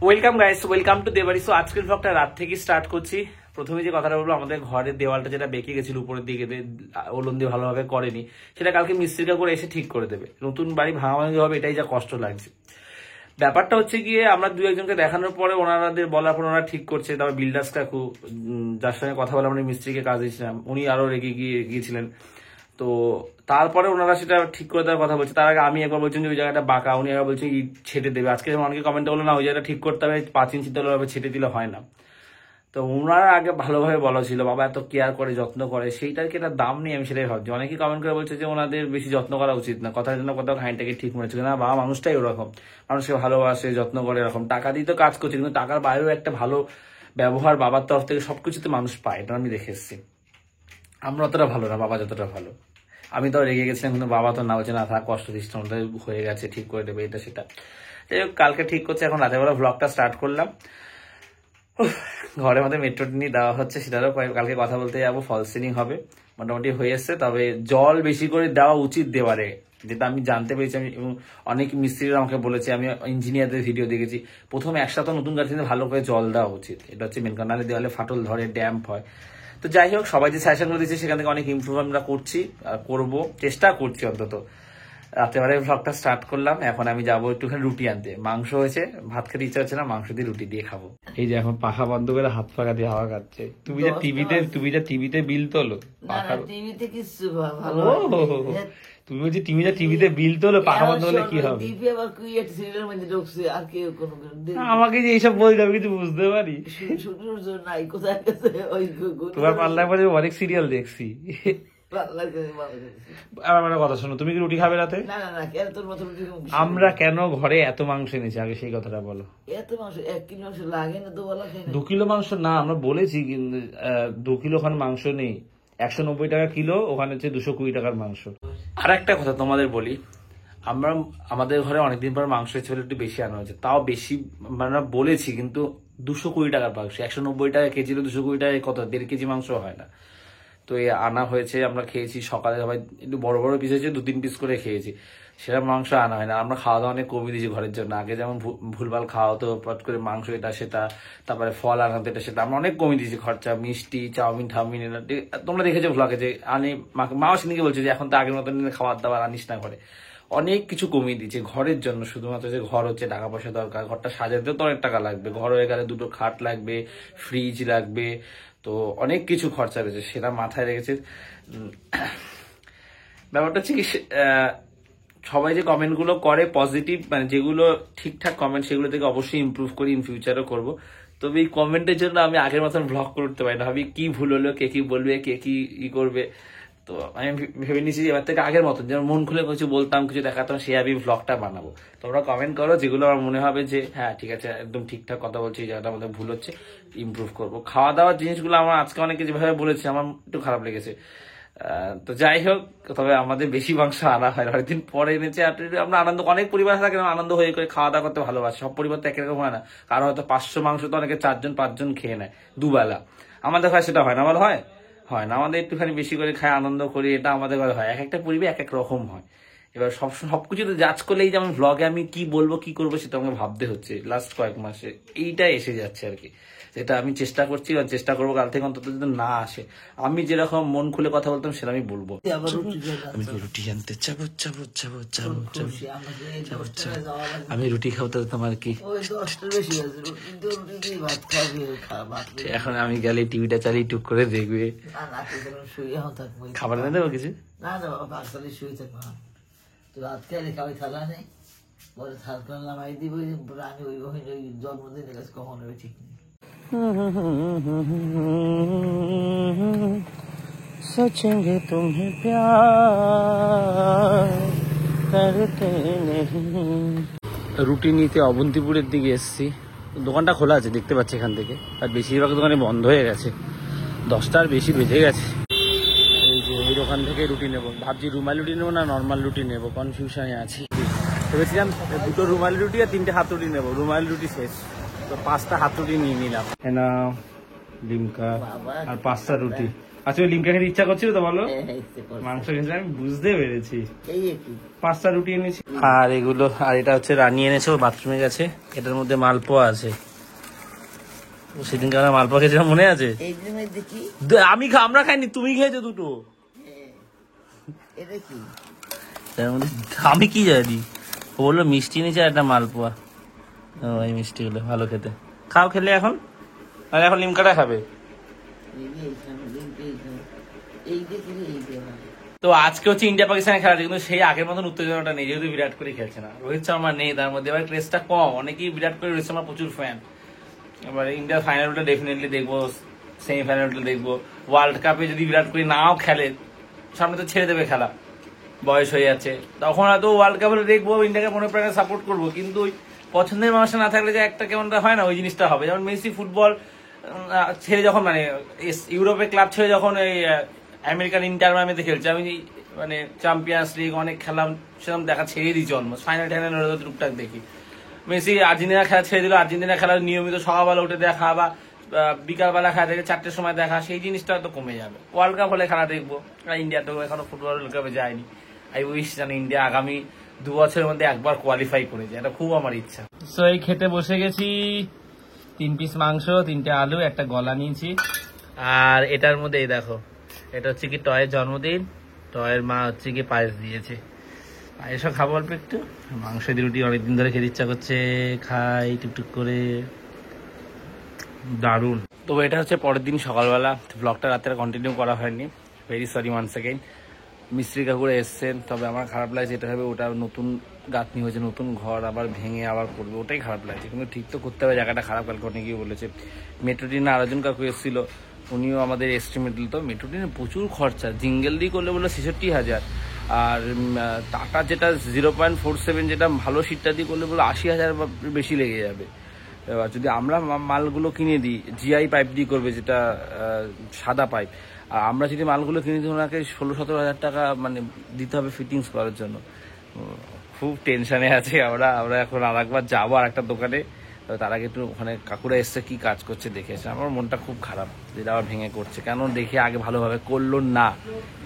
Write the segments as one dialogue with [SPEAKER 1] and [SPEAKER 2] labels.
[SPEAKER 1] Welcome guys, welcome to দেবারি। So আজকের ব্লগটা রাত থেকে স্টার্ট করছি। প্রথমে যে কথাটা বলবো, আমাদের ঘরের দেওয়ালটা যেটা বেঁকে গেছিল উপরের দিকে, ওলন দিয়ে ভালোভাবে করেনি, সেটা কালকে মিস্ত্রিটা করে এসে ঠিক করে দেবে। নতুন বাড়ি ভাঙাভাঙি হবে, এটাই যা কষ্ট লাগছে। ব্যাপারটা হচ্ছে গিয়ে আমরা দু একজনকে দেখানোর পরে ওনাদের বলার পর ওনারা ঠিক করছে। তারপর বিল্ডার্স কাকু, যার সঙ্গে কথা বলে আমরা মিস্ত্রিকে কাজ দিয়েছিলাম, উনি আরো রেগে গিয়েছিলেন। তো তারপরে ওনারা সেটা ঠিক করে দেওয়ার কথা বলছে। তার আগে আমি একবার বলছেন যে ওই জায়গাটা বাঁকা, উনি একবার বলছেন ইট ছেটে দেবে। আজকে অনেকে কমেন্টে বলো না ওই জায়গাটা ঠিক করতে হবে, 5 ইঞ্চি ভাবে ছেটে দিলে হয় না। তো ওনারা আগে ভালোভাবে বলা ছিল, বাবা এত কেয়ার করে যত্ন করে, সেইটার কি একটা দাম নেই, আমি সেটাই ভাবছি। অনেকেই কমেন্ট করে বলছে যে ওনাদের বেশি যত্ন করা উচিত না, কথার জন্য কোথাও খাইনটাকে ঠিক মনে হচ্ছে না। বাবা মানুষটাই ওরকম, মানুষকে ভালোবাসে, যত্ন করে, এরকম টাকা দিয়ে তো কাজ করছে, কিন্তু টাকার বাইরেও একটা ভালো ব্যবহার বাবার তরফ থেকে সবকিছুতে মানুষ পায়, এটা আমি দেখে এসেছি। আমরা অতটা ভালো না, বাবা যতটা ভালো। আমি তো রেগে গেছিলাম, কিন্তু বাবা তো না, বলছে না থাক, কষ্ট দিচ্ছে, হয়ে গেছে, ঠিক করে দেবে, এটা সেটা। যাই হোক, কালকে ঠিক করছে। এখন রাতেবেলা ব্লগটা স্টার্ট করলাম। ঘরের মধ্যে মেট্রো নিয়ে দেওয়া হচ্ছে, সেটারও কালকে কথা বলতে যাবো। ফল সিলিং হবে, মোটামুটি হয়ে এসছে। তবে জল বেশি করে দেওয়া উচিত দেওয়ারে, যেটা আমি জানতে পেরেছি। আমি অনেক মিস্ত্রিরা আমাকে বলেছে, আমি ইঞ্জিনিয়ারদের ভিডিও দেখেছি, প্রথমে এক সপ্তাহ নতুন গাড়িতে ভালো করে জল দেওয়া উচিত। এটা হচ্ছে মেন কারণ, নাহলে দেওয়ালে ফাটল ধরে, ড্যাম্প হয়। তো যাই হোক, সবাই যে সাজেশনগুলো দিচ্ছে সেখান থেকে অনেক ইমপ্রুভ আমরা করছি আর করবো, চেষ্টা করছি অন্তত। রাত্রেবেলায় ভ্লগটা স্টার্ট করলাম। এখন আমি যাবো একটুখানি রুটি আনতে। মাংস হয়েছে, ভাত খেতে ইচ্ছা হচ্ছে না, মাংস দিয়ে রুটি দিয়ে খাবো। এই যে এখন পাখা বন্ধ করে হাত পাখা দিয়ে হাওয়া খাচ্ছে। তুমি যে টিভিতে বিল তোলো,
[SPEAKER 2] টিভিতে কিছু ভালো
[SPEAKER 1] তুমি বলছি টিভিতে বিল তোলো, পাখা বন্ধ হলে কি হবে? আমাকে যে এইসব বলতে আমি কিছু বুঝতে পারি। তোমার পাল্লার পরে অনেক সিরিয়াল দেখছি। আমার কথা শোনো, তুমি কি রুটি খাবে রাতে? আমরা কেন ঘরে এত মাংস এনেছি, আগে সেই কথাটা বলো।
[SPEAKER 2] এত মাংস 1 কিলো মাংস লাগে না,
[SPEAKER 1] 2 কিলো মাংস না, আমরা বলেছি 2 কিলো ওখানে মাংস নেই, 190 টাকা কিলো, ওখানে হচ্ছে 220 টাকার মাংস। আর একটা কথা তোমাদের বলি, আমাদের ঘরে অনেকদিন পর মাংস হয়েছে বলে একটু বেশি আনা হয়েছে, তাও বেশি আমরা বলেছি, কিন্তু 220 টাকার মাংস, 190 টাকা কেজি, 220 টাকায় কত 1.5 কেজি মাংস হয় না। তো এই আনা হয়েছে, আমরা খেয়েছি সকালে, সবাই একটু বড় বড় পিস হয়েছে, 2-3 পিস করে খেয়েছি। সেটা মাংস আনা হয় না। আমরা খাওয়া দাওয়া অনেক কমিয়ে দিয়েছি ঘরের জন্য। আগে যেমন ভুলভাল খাওয়া হতো, পট করে মাংস এটা সেটা, তারপরে ফল আনাতে এটা সেটা, আমরা অনেক কমিয়ে দিয়েছি খরচা। মিষ্টি, চাউমিন ঠাউমিন, তোমরা দেখেছো ব্লগে যে মাও সেদিকে বলছে যে এখন তো আগের মতন খাবার দাবার আনিস না ঘরে। অনেক কিছু কমিয়ে দিয়েছে ঘরের জন্য, শুধুমাত্র যে ঘর হচ্ছে টাকা পয়সা দরকার, ঘরটা সাজাতেও তো অনেক টাকা লাগবে, ঘর হয়ে গেলে 2টো খাট লাগবে, ফ্রিজ লাগবে, তো অনেক কিছু খরচা রয়েছে, সেটা মাথায় রেখেছে। ব্যাপারটা হচ্ছে কি, সবাই যে কমেন্টগুলো করে পজিটিভ, মানে যেগুলো ঠিকঠাক কমেন্ট, সেগুলো থেকে অবশ্যই ইমপ্রুভ করি, ইন ফিউচারও করবো। তবে এই কমেন্টের জন্য আমি আগের মতন ব্লগ করতে পারি না, ভাবি কি ভুল হলো, কে কি বলবে, কে কি করবে। তো আমি ভেবে নিয়েছি এবার থেকে আগের মতন যেমন মন খুলে কিছু বলতাম, কিছু দেখাতাম, সে আমি ব্লগটা বানাবো। তোমরা কমেন্ট করো, যেগুলো আমার মনে হবে যে হ্যাঁ ঠিক আছে, একদম ঠিকঠাক কথা বলছি, এই জায়গাটা আমাদের ভুল হচ্ছে, ইমপ্রুভ করবো। খাওয়া দাওয়ার জিনিসগুলো আমার আজকে অনেকে যেভাবে বলেছে আমার একটু খারাপ লেগেছে। তো যাই হোক, তবে আমাদের বেশি মাংস আনা হয়, অনেকদিন পরে এনেছে। আর আমরা আনন্দ, অনেক পরিবার থাকে আনন্দ হয়ে করে খাওয়া দাওয়া করতে ভালোবাসে, সব পরিবার তো একরকম হয় না। কারো হয়তো 500 মাংস তো অনেকে 4-5 খেয়ে নেয় দুবেলা। আমাদের হয় সেটা হয় না, আমাদের হয় না, আমাদের একটুখানি বেশি করে খায়, আনন্দ করি, এটা আমাদের ঘরে হয়। এক একটা পরিবার এক এক রকম হয়। এবার সবকিছু তো জাজ করলেই, যেমন ব্লগে আমি কি বলবো কি করবো সেটা আমাকে ভাবতে হচ্ছে লাস্ট কয়েক মাসে, এইটাই এসে যাচ্ছে আর কি। যেটা আমি চেষ্টা করছি আর চেষ্টা করবো কাল থেকে অন্তত যদি না আসে, আমি যেরকম মন খুলে কথা বলতাম সেটা আমি বলবো। আমি রুটি আনতে যাবো, আমি রুটি খাবো, তো তোমার কি এখন আমি গেলে টিভিটা চালিয়ে টুক করে দেখবে, খাবার এনে দেবো কিছু
[SPEAKER 2] না শুয়ে থাকবো। তো রাত খেলে খাওয়াই থালা নেই, বলে থালা নামাই দিব, আমি ওই জন্মদিনের কাছে কখন হবে ঠিক নেই।
[SPEAKER 1] सोचेंगे तुम्हें प्यार करते नहीं। রুটি নিতে অবন্তিপুরের দিকে এসেছি। দোকানটা খোলা আছে দেখতে পাচ্ছি এখান থেকে, আর বেশিরভাগ দোকানে বন্ধ হয়ে গেছে, 10টার বেশি বেজে গেছে। এই যে এই দোকান থেকে রুটি নেবো, ভাবছি রুমালি রুটি নেবো না নর্মাল রুটি নেবো, কনফিউশনে আছি। ভেবেছিলাম 2টো রুমালি রুটি আর 3টে হাত রুটি নেবো, রুমালি রুটি শেষ, তো 5টা হাত রুটি নিয়ে নিলাম। লিমকা আর 5টা রুটি। আচ্ছা লিমকা খেতে ইচ্ছা করছিল তো বলো?
[SPEAKER 2] ইচ্ছে করছে।
[SPEAKER 1] মাংস খেতে আমি বুঝতে পেরেছি।
[SPEAKER 2] এই একই
[SPEAKER 1] 5টা রুটি এনেছি আর এগুলো, আর এটা হচ্ছে রানী এনেছে, ও বাথরুমে গেছে। এটার মধ্যে মালপোয়া আছে, সেদিনকে আমরা মালপোয়া খেয়েছিলাম মনে আছে?
[SPEAKER 2] এই যে দেখি
[SPEAKER 1] আমরা খাইনি, তুমি খেয়েছো দুটো।
[SPEAKER 2] এটা কি
[SPEAKER 1] তার মধ্যে আমি কি জানি, ও বললো মিষ্টি নিচে আর একটা মালপোয়া। ও এই মিষ্টি গুলো ভালো খেতে, খাও খেলে এখন। আর এখন লিমকাটা খাবে। তো আজকে হচ্ছে ইন্ডিয়া পাকিস্তানের খেলা, কিন্তু সেই আগের মতন উত্তেজনাটা নেই, যেহেতু বিরাট কোহলি খেলছে না, রোহিত শর্মা নেই তার মধ্যে, এবার ক্রেজটা কম। অনেকেই বিরাট কোহলি, রোহিত শর্মা প্রচুর ফ্যান। এবার ইন্ডিয়ার ফাইনালটা ডেফিনেটলি দেখবো, সেমিফাইনালটা দেখবো। ওয়ার্ল্ড কাপে যদি বিরাট কোহলি নাও খেলে, সামনে তো ছেড়ে দেবে খেলা, বয়স হয়ে যাচ্ছে, তখন হয়তো ওয়ার্ল্ড কাপে দেখবো, ইন্ডিয়াকে মনে প্রাণে সাপোর্ট করবো। কিন্তু ওই পছন্দের মানুষটা না থাকলে যে একটা কেমনটা হয় না, ওই জিনিসটা হবে। যেমন মেসি ফুটবল ছেড়ে যখন মানে ইউরোপের ক্লাব ছেড়ে যখন এই আমেরিকান ইন্টার মায়ামিতে খেলছে, আমি মানে চ্যাম্পিয়ন্স লিগ অনেক খেলাম, সেরকম দেখা ছেড়ে দিয়েছি অলমোস্ট। ফাইনাল টাইনাল টুকটাক দেখি। মেসি আর্জেন্টিনা খেলা ছেড়ে দিল, আর্জেন্টিনা খেলা নিয়মিত সকালবেলা উঠে দেখা বা বিকালবেলা খেলা থেকে 4টের সময় দেখা, সেই জিনিসটা তো কমে যাবে। ওয়ার্ল্ড কাপ হলে খেলা দেখবো। আর ইন্ডিয়া তো এখনো ফুটবল ওয়ার্ল্ড কাপে যায়নি। আই উইশ জানি ইন্ডিয়া আগামী 2 বছরের মধ্যে একবার কোয়ালিফাই করে যায়, এটা খুব আমার ইচ্ছা। তো এই খেতে বসে গেছি, 3 পিস মাংস, 3টে আলু, একটা গলা নিয়েছি। আর এটার মধ্যে এই দেখো, এটা হচ্ছে কি টয়ের জন্মদিন, টয়ের মা হচ্ছে কি পায়েস দিয়েছে। পায়েসও খাবো অল্প একটু, মাংস দিয়ে রুটি অনেকদিন ধরে খেতে ইচ্ছা করছে, খাই টুকটুক করে, দারুণ। তো এটা হচ্ছে পরের দিন সকালবেলা, ব্লগটা রাত্রে কন্টিনিউ করা হয়নি, ভেরি সরি ওয়ান্স অ্যাগেইন। মিস্ত্রি কাকুরা এসছেন, তবে আমার খারাপ লাগছে, এটা হবে ওটা নতুন গাঁথনি হয়েছে, নতুন ঘর আবার ভেঙে আবার করবে, ওটাই খারাপ লাগছে। কিন্তু ঠিক তো করতে হবে, জায়গাটা খারাপ কালকে অনেকেই বলেছে। মেট্রো ট্রেনে আরেকজন কাকু এসেছিল, উনিও আমাদের এস্টিমেট দিল। তো মেট্রো ট্রেনে প্রচুর খরচা, জিঙ্গেল দিয়ে করলে বললো 66,000, আর টাটা যেটা 0.47 যেটা ভালো সিটটা দিয়ে করলে বললো 80,000 বা বেশি লেগে যাবে। এবার যদি আমরা মালগুলো কিনে দিই, জিআই পাইপ দিয়ে করবে, যেটা সাদা পাইপ, আর আমরা যদি মালগুলো কিনে দিই ওনাকে 16-17 হাজার টাকা মানে দিতে হবে ফিটিংস করার জন্য। খুব টেনশনে আছে আমরা এখন আর একবার যাবো আর একটা দোকানে, তার আগে একটু ওখানে কাকুরা এসছে কি কাজ করছে দেখে এসে। আমার মনটা খুব খারাপ, যেটা আবার ভেঙে করছে, কেন দেখে আগে ভালোভাবে করলো না,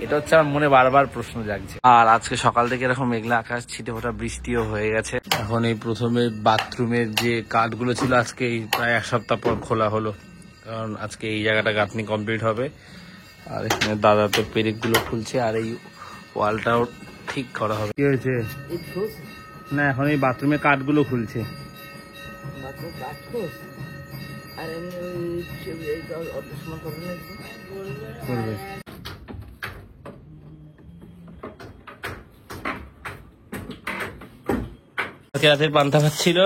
[SPEAKER 1] এটা হচ্ছে আমার মনে বারবার প্রশ্ন জাগছে। আর আজকে সকাল থেকে এরকম মেঘলা আকাশ, ছিটে ফোটা বৃষ্টিও হয়ে গেছে। এখন এই প্রথমে বাথরুমের যে কাঠগুলো ছিল আজকে এই প্রায় 1 সপ্তাহ পর খোলা হলো, কারণ আজকে এই জায়গাটা গাঁথনি কমপ্লিট হবে। আর এখানে দাদা তো পেরেক গুলো খুলছে, আর এই ওয়ালটাও ঠিক করা হবে। কি হয়েছে? না এখন এই বাথরুমের কাঠগুলো খুলছে। করবে। রাতের পান্তা ভাত ছিল,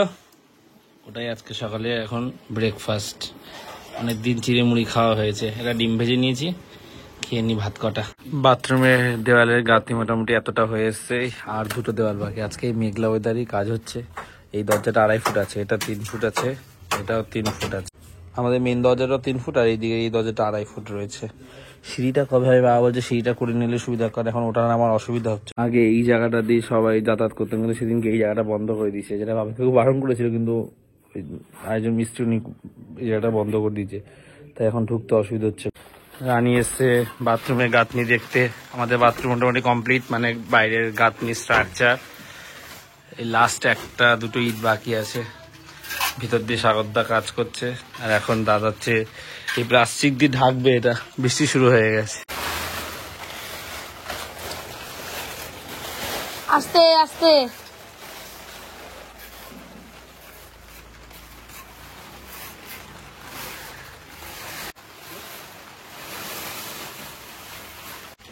[SPEAKER 1] ওটাই আজকে সকালে এখন ব্রেকফাস্ট। অনেকদিন চিড়ে মুড়ি খাওয়া হয়েছে, এটা ডিম ভেজে নিয়েছি, খেয়ে নি ভাত কটা। বাথরুমের দেওয়ালের গাঁথনি মোটামুটি এতটা হয়ে এসছে, আর 2টো দেওয়াল বাকি। আজকে এই মেঘলা ওয়েদারই কাজ হচ্ছে। এই দরজাটা 2.5 ফুট আছে, এটা 3 ফুট আছে, এটাও 3 ফুট আছে। আমাদের মেন দরজাটাও 3 ফুট, আর এইদিকে এই দরজাটা 2.5 ফুট রয়েছে। সিঁড়িটা কবে হবে বাবা বলছে, সিঁড়িটা করে নিলে সুবিধা, কারণ এখন ওটা আমার অসুবিধা হচ্ছে। আগে এই জায়গাটা দিয়ে সবাই যাতায়াত করতেন, কিন্তু সেদিনকে এই জায়গাটা বন্ধ করে দিয়েছে, যেটা বাবা কেউ বারণ করেছিল, কিন্তু আরেকজন মিস্ত্রি উনি এই জায়গাটা বন্ধ করে দিয়েছে, তাই এখন ঢুকতে অসুবিধা হচ্ছে। রানী এসছে বাথরুমের গাঁথনি দেখতে। আমাদের বাথরুম মোটামুটি কমপ্লিট, মানে বাইরের গাঁথনি স্ট্রাকচার, এই লাস্ট 1-2টো ইট বাকি আছে। ভিতর দিয়ে সাগরদা কাজ করছে, আর এখন দাদা হচ্ছে এই প্লাস্টিক দিয়ে ঢাকবে। এটা বৃষ্টি শুরু হয়ে গেছে।
[SPEAKER 3] আস্তে আস্তে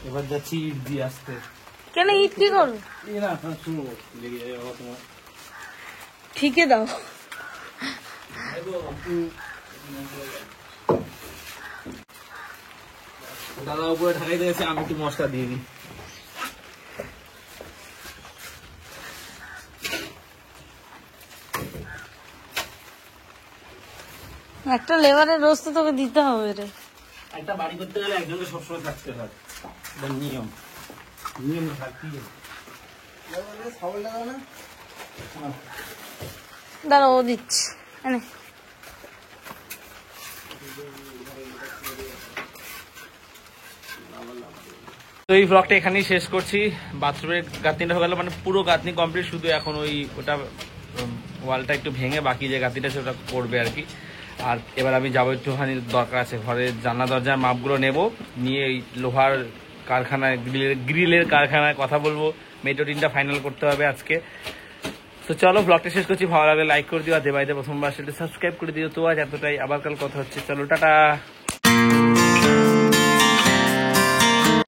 [SPEAKER 1] এবার যাচ্ছি ইট দিয়ে আসতে।
[SPEAKER 3] কেন ইট কি করো? ঠিকই দাও।
[SPEAKER 1] দাদা উপরে ঢাকাই দিয়েছে, আমি একটু মশলা দিয়ে দিই।
[SPEAKER 3] একটা লেবারের রোজ তো তোকে দিতে হবে রে।
[SPEAKER 1] একটা বাড়ি করতে গেলে একজনকে সবসময় থাকতে হয়, নিয়ম নিয়ম থাকতেই হবে।
[SPEAKER 3] দাঁড়া ও দিচ্ছি, এনে
[SPEAKER 1] তো এই ব্লগটা এখানেই শেষ করছি। বাথরুমের গাঁথনিটা হয়ে গেল, মানে পুরো গাঁথনি কমপ্লিট, শুধু এখন ওটা ওয়ালটা একটু ভেঙে বাকি যে গাঁথনিটা আছে ওটা করবে আর কি। আর এবার আমি যাবো, একটুখানি দরকার আছে, ঘরে জানলা দরজার মাপগুলো নেব, নিয়ে এই লোহার কারখানায়, গ্রিলের কারখানায় কথা বলবো, মেট্রো টিনটা ফাইনাল করতে হবে আজকে। তো চলো ব্লগটা শেষ করছি, ভালো লাগলে লাইক করে দিও, আর দেবাইতে প্রথমবার সেটা সাবস্ক্রাইব করে দিও। তো আজ এতটাই, আবার কাল কথা হচ্ছে, চলো টাটা।